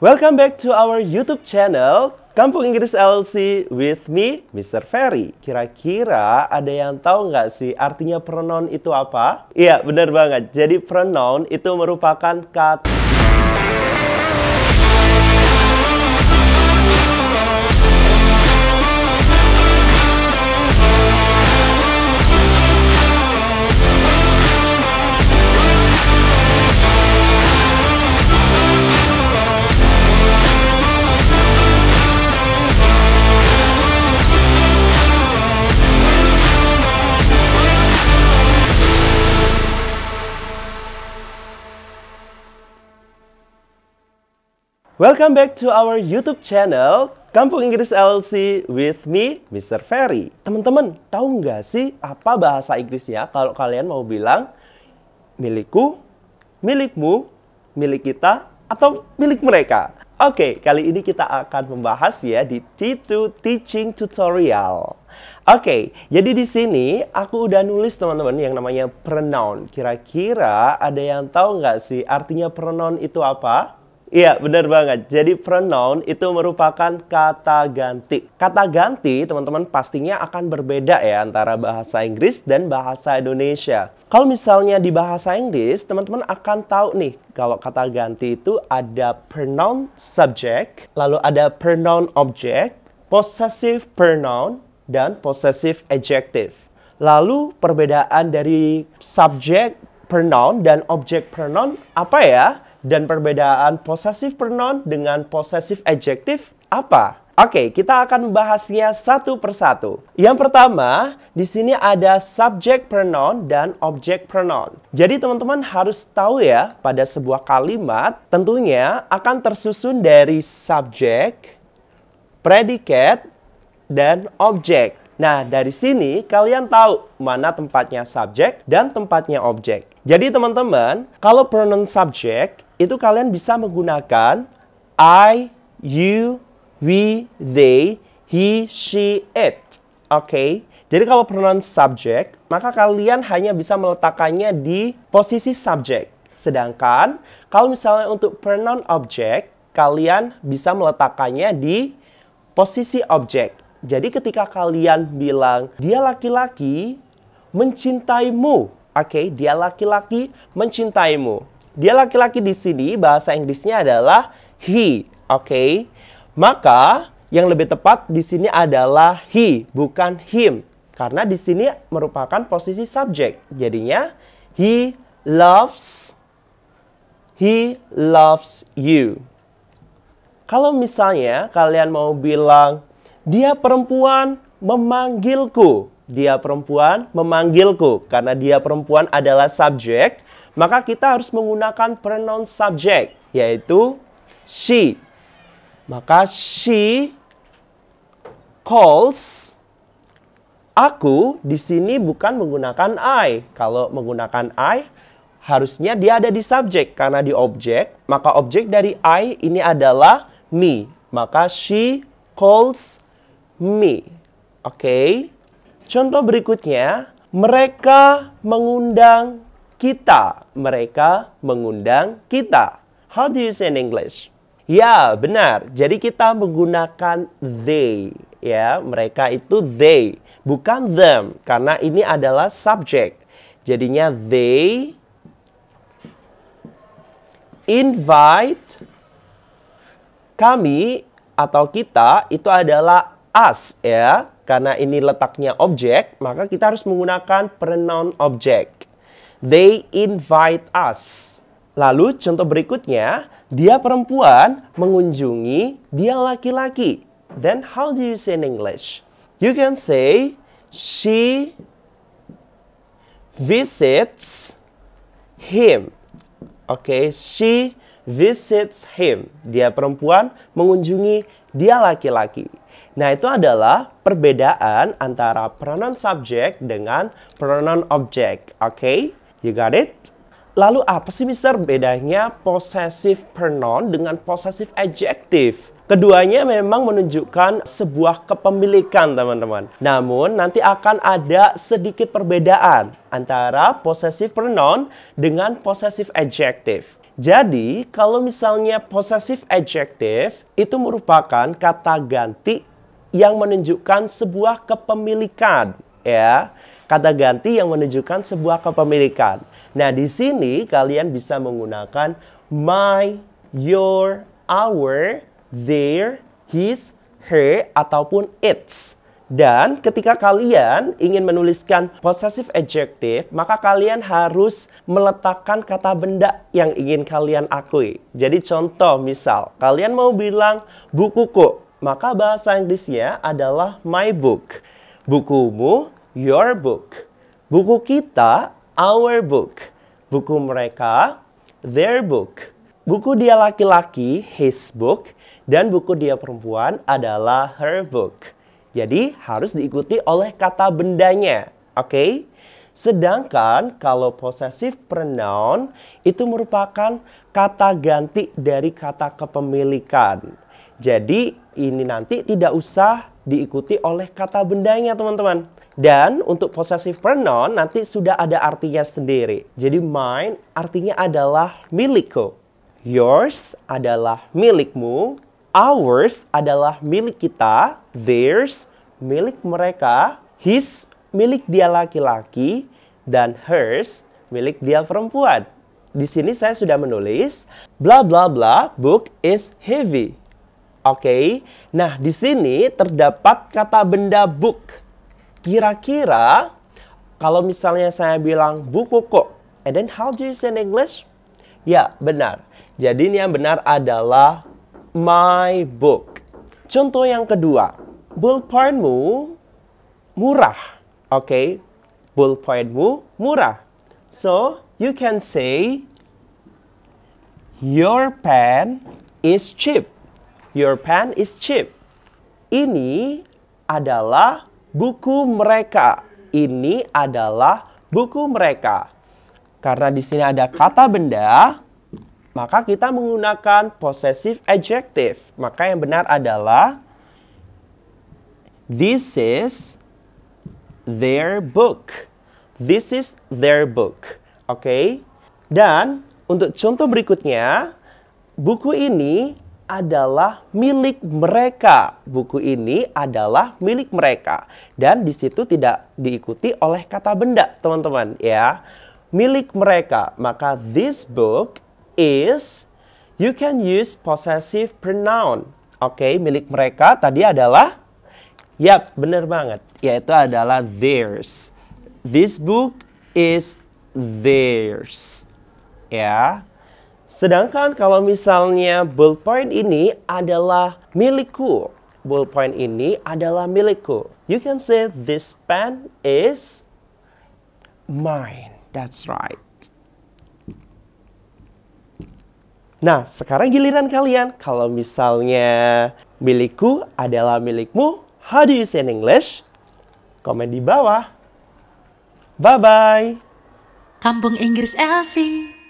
Welcome back to our YouTube channel, Kampung Inggris LLC with me, Mr. Ferry. Kira-kira ada yang tahu nggak sih artinya pronoun itu apa? Iya, benar banget. Jadi pronoun itu merupakan kata... Welcome back to our YouTube channel, Kampung Inggris LLC with me, Mr. Ferry. Teman-teman, tahu nggak sih apa bahasa Inggrisnya kalau kalian mau bilang milikku, milikmu, milik kita, atau milik mereka? Oke, kali ini kita akan membahas ya di T2 Teaching Tutorial. Oke, jadi di sini aku udah nulis teman-teman yang namanya pronoun. Kira-kira ada yang tahu nggak sih artinya pronoun itu apa? Iya, benar banget. Jadi pronoun itu merupakan kata ganti. Kata ganti, teman-teman, pastinya akan berbeda ya antara bahasa Inggris dan bahasa Indonesia. Kalau misalnya di bahasa Inggris, teman-teman akan tahu nih, kalau kata ganti itu ada pronoun subject, lalu ada pronoun object, possessive pronoun, dan possessive adjective. Lalu perbedaan dari subject pronoun dan object pronoun apa ya? Dan perbedaan possessive pronoun dengan possessive adjective apa? Oke, kita akan membahasnya satu persatu. Yang pertama, di sini ada subject pronoun dan object pronoun. Jadi teman-teman harus tahu ya, pada sebuah kalimat tentunya akan tersusun dari subject, predicate, dan objek. Nah, dari sini kalian tahu mana tempatnya subjek dan tempatnya objek. Jadi teman-teman, kalau pronoun subject, itu kalian bisa menggunakan I, you, we, they, he, she, it. Oke? Jadi kalau pronoun subject, maka kalian hanya bisa meletakkannya di posisi subjek. Sedangkan, kalau misalnya untuk pronoun object, kalian bisa meletakkannya di posisi objek. Jadi ketika kalian bilang, dia laki-laki mencintaimu. Oke, dia laki-laki mencintaimu. Dia laki-laki di sini bahasa Inggrisnya adalah he. Oke. Maka yang lebih tepat di sini adalah he, bukan him. Karena di sini merupakan posisi subjek. Jadinya he loves you. Kalau misalnya kalian mau bilang dia perempuan memanggilku. Dia perempuan memanggilku. Karena dia perempuan adalah subjek, maka kita harus menggunakan pronoun subject, yaitu she. Maka she calls. Aku di sini bukan menggunakan I. Kalau menggunakan I, harusnya dia ada di subjek. Karena di objek, maka objek dari I ini adalah me. Maka she calls me. Oke. Contoh berikutnya, mereka mengundang kita. Mereka mengundang kita. How do you say in English? Ya, benar. Jadi kita menggunakan they. Ya, mereka itu they, bukan them. Karena ini adalah subjek. Jadinya they invite kami atau kita itu adalah us ya. Karena ini letaknya objek, maka kita harus menggunakan pronoun object. They invite us. Lalu contoh berikutnya, dia perempuan mengunjungi dia laki-laki. Then how do you say in English? You can say she visits him. Okay, she visits him. Dia perempuan mengunjungi dia laki-laki. Nah, itu adalah perbedaan antara pronoun subject dengan pronoun object. Oke? You got it? Lalu apa sih Mister bedanya possessive pronoun dengan possessive adjective? Keduanya memang menunjukkan sebuah kepemilikan, teman-teman. Namun, nanti akan ada sedikit perbedaan antara possessive pronoun dengan possessive adjective. Jadi, kalau misalnya possessive adjective itu merupakan kata ganti yang menunjukkan sebuah kepemilikan, ya. Kata ganti yang menunjukkan sebuah kepemilikan. Nah, di sini kalian bisa menggunakan my, your, our, their, his, her, ataupun its. Dan ketika kalian ingin menuliskan possessive adjective, maka kalian harus meletakkan kata benda yang ingin kalian akui. Jadi contoh misal, kalian mau bilang bukuku, maka bahasa Inggrisnya adalah my book. Bukumu, your book. Buku kita, our book. Buku mereka, their book. Buku dia laki-laki, his book. Dan buku dia perempuan adalah her book. Jadi harus diikuti oleh kata bendanya, oke? Sedangkan kalau possessive pronoun itu merupakan kata ganti dari kata kepemilikan. Jadi ini nanti tidak usah diikuti oleh kata bendanya, teman-teman. Dan untuk possessive pronoun nanti sudah ada artinya sendiri. Jadi mine artinya adalah milikku. Yours adalah milikmu. Ours adalah milik kita, theirs milik mereka, his milik dia laki-laki, dan hers milik dia perempuan. Di sini saya sudah menulis bla bla bla book is heavy. Oke. Nah, di sini terdapat kata benda book. Kira-kira kalau misalnya saya bilang buku kok, and then how do you say in English? Ya, benar. Jadi ini yang benar adalah my book. Contoh yang kedua, ballpointmu murah. Oke, ballpointmu murah. So, you can say your pen is cheap. Your pen is cheap. Ini adalah buku mereka. Ini adalah buku mereka. Karena di sini ada kata benda, maka kita menggunakan possessive adjective. Maka yang benar adalah this is their book. This is their book. Oke? Dan untuk contoh berikutnya, buku ini adalah milik mereka. Buku ini adalah milik mereka. Dan di situ tidak diikuti oleh kata benda, teman-teman, ya. Milik mereka. Maka this book is, you can use possessive pronoun. Oke, milik mereka tadi adalah, yap, benar banget. Yaitu adalah theirs. This book is theirs. Ya. Sedangkan kalau misalnya ballpoint ini adalah milikku. Ballpoint ini adalah milikku. You can say this pen is mine. That's right. Nah, sekarang giliran kalian. Kalau misalnya milikku adalah milikmu, how do you say in English? Komen di bawah. Bye-bye. Kampung Inggris Elsie.